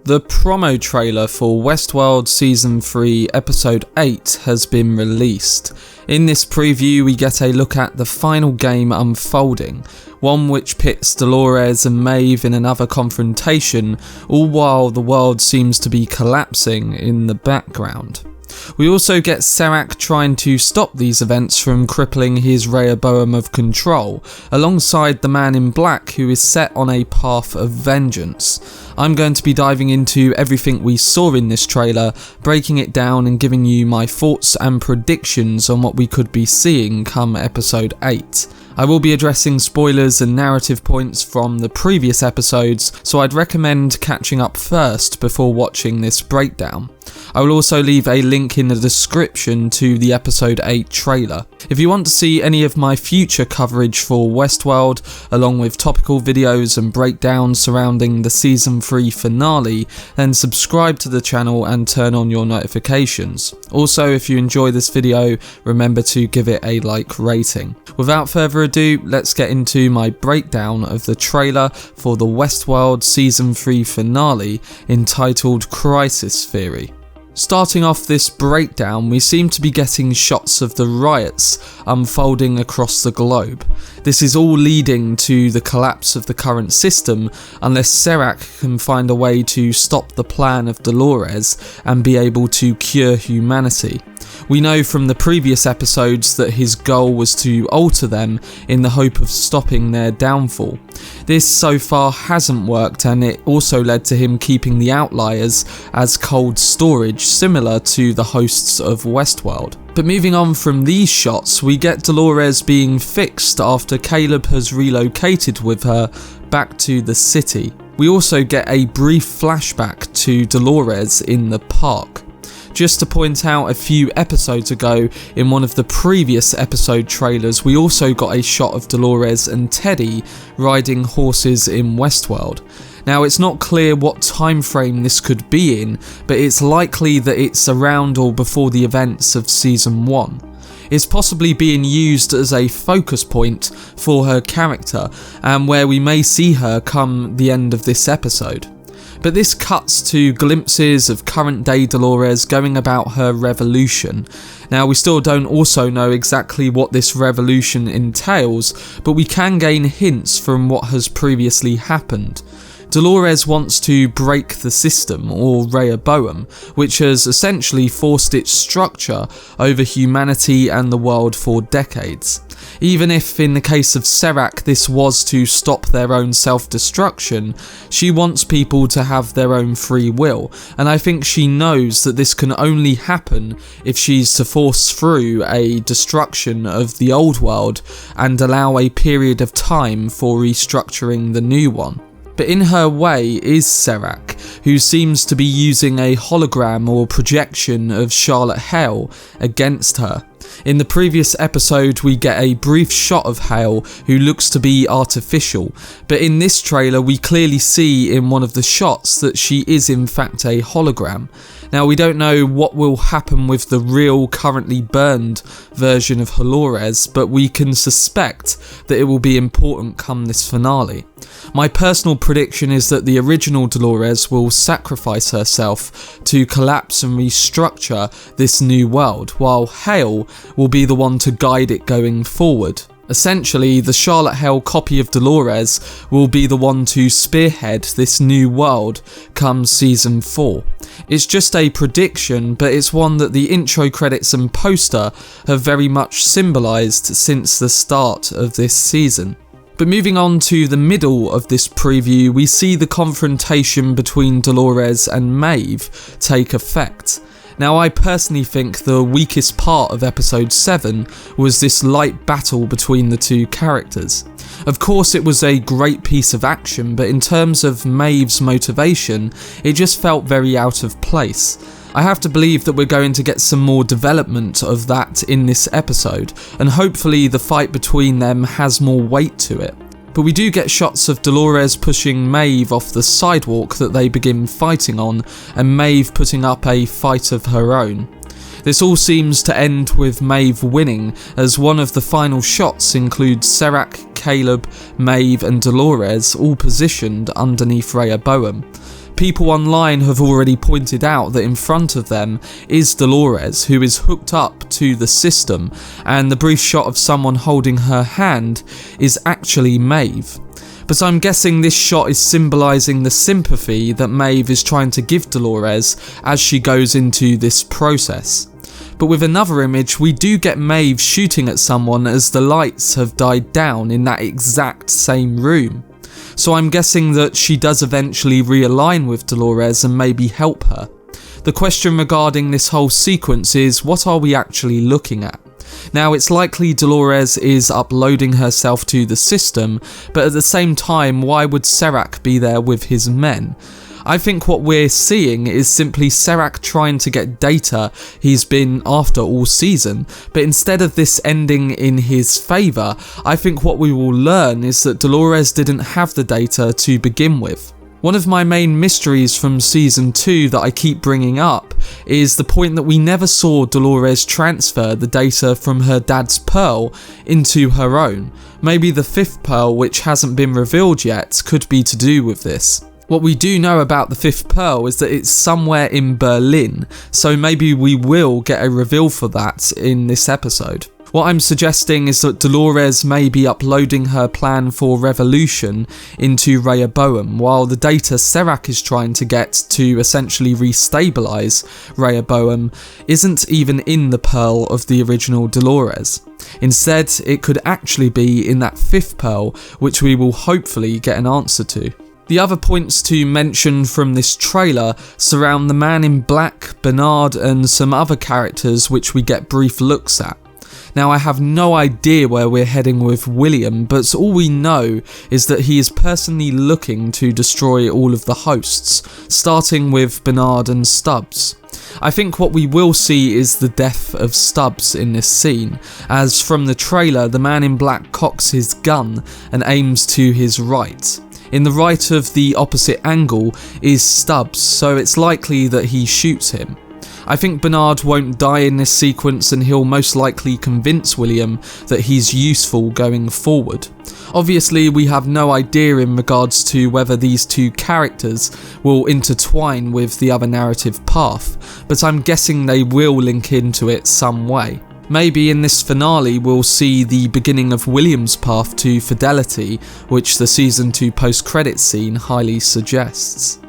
The promo trailer for Westworld Season 3 Episode 8 has been released. In this preview we get a look at the final game unfolding, one which pits Dolores and Maeve in another confrontation, all while the world seems to be collapsing in the background. We also get Serac trying to stop these events from crippling his Rehoboam of control, alongside the Man in Black who is set on a path of vengeance. I'm going to be diving into everything we saw in this trailer, breaking it down and giving you my thoughts and predictions on what we could be seeing come episode 8. I will be addressing spoilers and narrative points from the previous episodes, so I'd recommend catching up first before watching this breakdown. I will also leave a link in the description to the episode 8 trailer. If you want to see any of my future coverage for Westworld, along with topical videos and breakdowns surrounding the season 3 finale, then subscribe to the channel and turn on your notifications. Also, if you enjoy this video, remember to give it a like rating. Without further ado, let's get into my breakdown of the trailer for the Westworld Season 3 finale entitled Crisis Theory. Starting off this breakdown, we seem to be getting shots of the riots unfolding across the globe. This is all leading to the collapse of the current system unless Serac can find a way to stop the plan of Dolores and be able to cure humanity. We know from the previous episodes that his goal was to alter them in the hope of stopping their downfall. This so far hasn't worked, and it also led to him keeping the Outliers as cold storage, similar to the hosts of Westworld. But moving on from these shots, we get Dolores being fixed after Caleb has relocated with her back to the city. We also get a brief flashback to Dolores in the park. Just to point out, a few episodes ago, in one of the previous episode trailers, we also got a shot of Dolores and Teddy riding horses in Westworld. Now, it's not clear what time frame this could be in, but it's likely that it's around or before the events of Season 1. It's possibly being used as a focus point for her character, and where we may see her come the end of this episode. But this cuts to glimpses of current day Dolores going about her revolution. Now, we still don't also know exactly what this revolution entails, but we can gain hints from what has previously happened. Dolores wants to break the system, or Rehoboam, which has essentially forced its structure over humanity and the world for decades. Even if, in the case of Serac, this was to stop their own self-destruction, she wants people to have their own free will, and I think she knows that this can only happen if she's to force through a destruction of the old world and allow a period of time for restructuring the new one. But in her way is Serac, who seems to be using a hologram or projection of Charlotte Hale against her. In the previous episode we get a brief shot of Hale, who looks to be artificial, but in this trailer we clearly see in one of the shots that she is in fact a hologram. Now, we don't know what will happen with the real, currently burned version of Dolores, but we can suspect that it will be important come this finale. My personal prediction is that the original Dolores will sacrifice herself to collapse and restructure this new world, while Hale will be the one to guide it going forward. Essentially, the Charlotte Hale copy of Dolores will be the one to spearhead this new world come Season 4. It's just a prediction, but it's one that the intro credits and poster have very much symbolised since the start of this season. But moving on to the middle of this preview, we see the confrontation between Dolores and Maeve take effect. Now, I personally think the weakest part of episode 7 was this light battle between the two characters. Of course, it was a great piece of action, but in terms of Maeve's motivation, it just felt very out of place. I have to believe that we're going to get some more development of that in this episode, and hopefully the fight between them has more weight to it. But we do get shots of Dolores pushing Maeve off the sidewalk that they begin fighting on, and Maeve putting up a fight of her own. This all seems to end with Maeve winning, as one of the final shots includes Serac, Caleb, Maeve and Dolores all positioned underneath Rehoboam. People online have already pointed out that in front of them is Dolores, who is hooked up to the system, and the brief shot of someone holding her hand is actually Maeve. But I'm guessing this shot is symbolising the sympathy that Maeve is trying to give Dolores as she goes into this process. But with another image, we do get Maeve shooting at someone as the lights have died down in that exact same room. So I'm guessing that she does eventually realign with Dolores and maybe help her. The question regarding this whole sequence is, what are we actually looking at? Now, it's likely Dolores is uploading herself to the system, but at the same time, why would Serac be there with his men? I think what we're seeing is simply Serac trying to get data he's been after all season, but instead of this ending in his favour, I think what we will learn is that Dolores didn't have the data to begin with. One of my main mysteries from Season 2 that I keep bringing up is the point that we never saw Dolores transfer the data from her dad's pearl into her own. Maybe the fifth pearl, which hasn't been revealed yet, could be to do with this. What we do know about the fifth pearl is that it's somewhere in Berlin, so maybe we will get a reveal for that in this episode. What I'm suggesting is that Dolores may be uploading her plan for revolution into Rehoboam, while the data Serac is trying to get to essentially restabilise Rehoboam isn't even in the pearl of the original Dolores. Instead, it could actually be in that fifth pearl, which we will hopefully get an answer to. The other points to mention from this trailer surround the Man in Black, Bernard, and some other characters which we get brief looks at. Now, I have no idea where we're heading with William, but all we know is that he is personally looking to destroy all of the hosts, starting with Bernard and Stubbs. I think what we will see is the death of Stubbs in this scene, as from the trailer the Man in Black cocks his gun and aims to his right. In the right of the opposite angle is Stubbs, so it's likely that he shoots him. I think Bernard won't die in this sequence, and he'll most likely convince William that he's useful going forward. Obviously, we have no idea in regards to whether these two characters will intertwine with the other narrative path, but I'm guessing they will link into it some way. Maybe in this finale we'll see the beginning of William's path to fidelity, which the Season 2 post-credits scene highly suggests.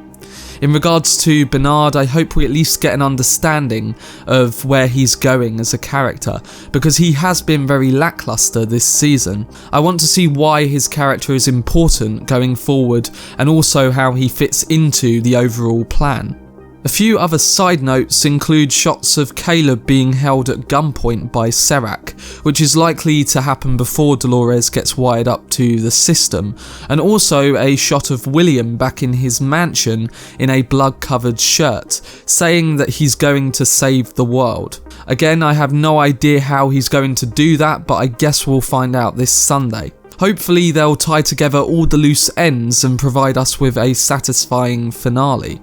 In regards to Bernard, I hope we at least get an understanding of where he's going as a character, because he has been very lackluster this season. I want to see why his character is important going forward, and also how he fits into the overall plan. A few other side notes include shots of Caleb being held at gunpoint by Serac, which is likely to happen before Dolores gets wired up to the system, and also a shot of William back in his mansion in a blood-covered shirt, saying that he's going to save the world. Again, I have no idea how he's going to do that, but I guess we'll find out this Sunday. Hopefully they'll tie together all the loose ends and provide us with a satisfying finale.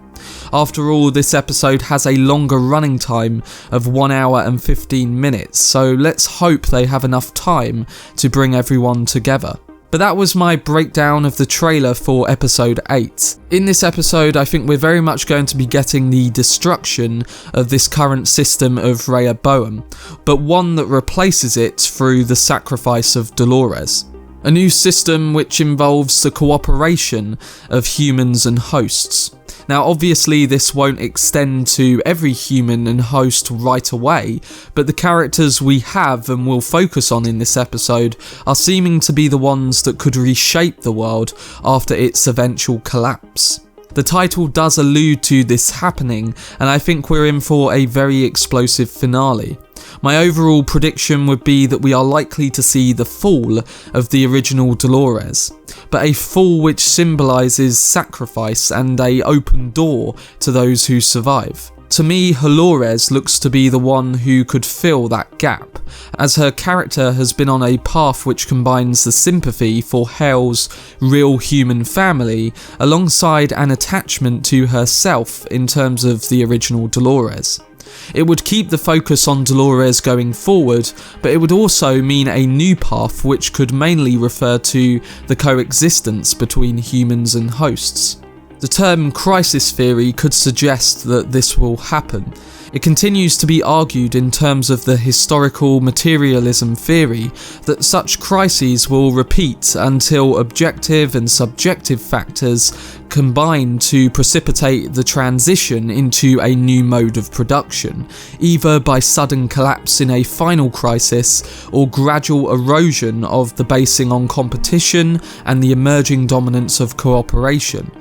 After all, this episode has a longer running time of 1 hour and 15 minutes, so let's hope they have enough time to bring everyone together. But that was my breakdown of the trailer for episode 8. In this episode, I think we're very much going to be getting the destruction of this current system of Rehoboam, but one that replaces it through the sacrifice of Dolores. A new system which involves the cooperation of humans and hosts. Now, obviously this won't extend to every human and host right away, but the characters we have and will focus on in this episode are seeming to be the ones that could reshape the world after its eventual collapse. The title does allude to this happening, and I think we're in for a very explosive finale. My overall prediction would be that we are likely to see the fall of the original Dolores, but a fall which symbolises sacrifice and an open door to those who survive. To me, Dolores looks to be the one who could fill that gap, as her character has been on a path which combines the sympathy for Hale's real human family alongside an attachment to herself in terms of the original Dolores. It would keep the focus on Dolores going forward, but it would also mean a new path which could mainly refer to the coexistence between humans and hosts. The term crisis theory could suggest that this will happen. It continues to be argued in terms of the historical materialism theory that such crises will repeat until objective and subjective factors combine to precipitate the transition into a new mode of production, either by sudden collapse in a final crisis or gradual erosion of the basing on competition and the emerging dominance of cooperation.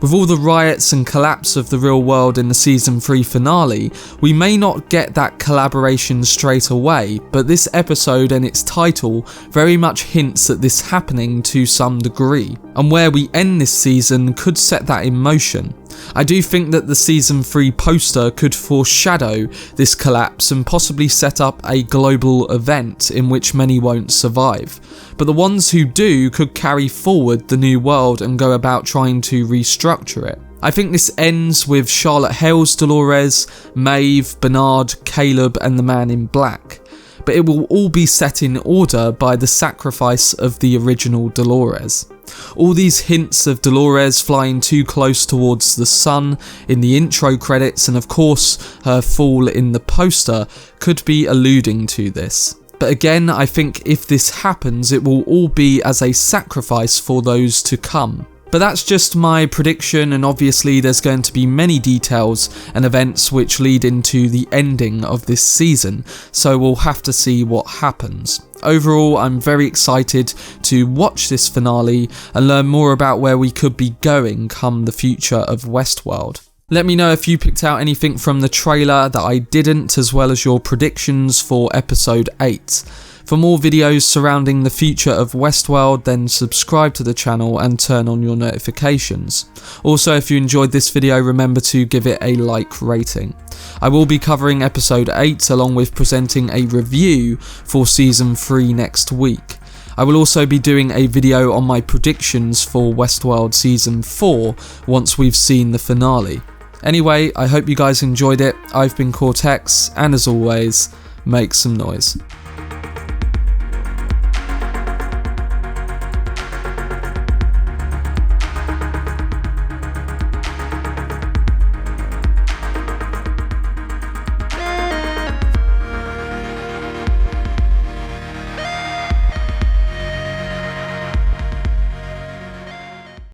With all the riots and collapse of the real world in the season 3 finale, we may not get that collaboration straight away, but this episode and its title very much hints at this happening to some degree, and where we end this season could set that in motion. I do think that the season 3 poster could foreshadow this collapse and possibly set up a global event in which many won't survive, but the ones who do could carry forward the new world and go about trying to restructure it. I think this ends with Charlotte Hale's Dolores, Maeve, Bernard, Caleb and the Man in Black, but it will all be set in order by the sacrifice of the original Dolores. All these hints of Dolores flying too close towards the sun in the intro credits, and of course her fall in the poster, could be alluding to this. But again, I think if this happens, it will all be as a sacrifice for those to come. But that's just my prediction, and obviously there's going to be many details and events which lead into the ending of this season, so we'll have to see what happens. Overall, I'm very excited to watch this finale and learn more about where we could be going come the future of Westworld. Let me know if you picked out anything from the trailer that I didn't, as well as your predictions for episode 8. For more videos surrounding the future of Westworld, then subscribe to the channel and turn on your notifications. Also, if you enjoyed this video, remember to give it a like rating. I will be covering episode 8 along with presenting a review for season 3 next week. I will also be doing a video on my predictions for Westworld season 4 once we've seen the finale. Anyway, I hope you guys enjoyed it. I've been Cortex, and as always, make some noise.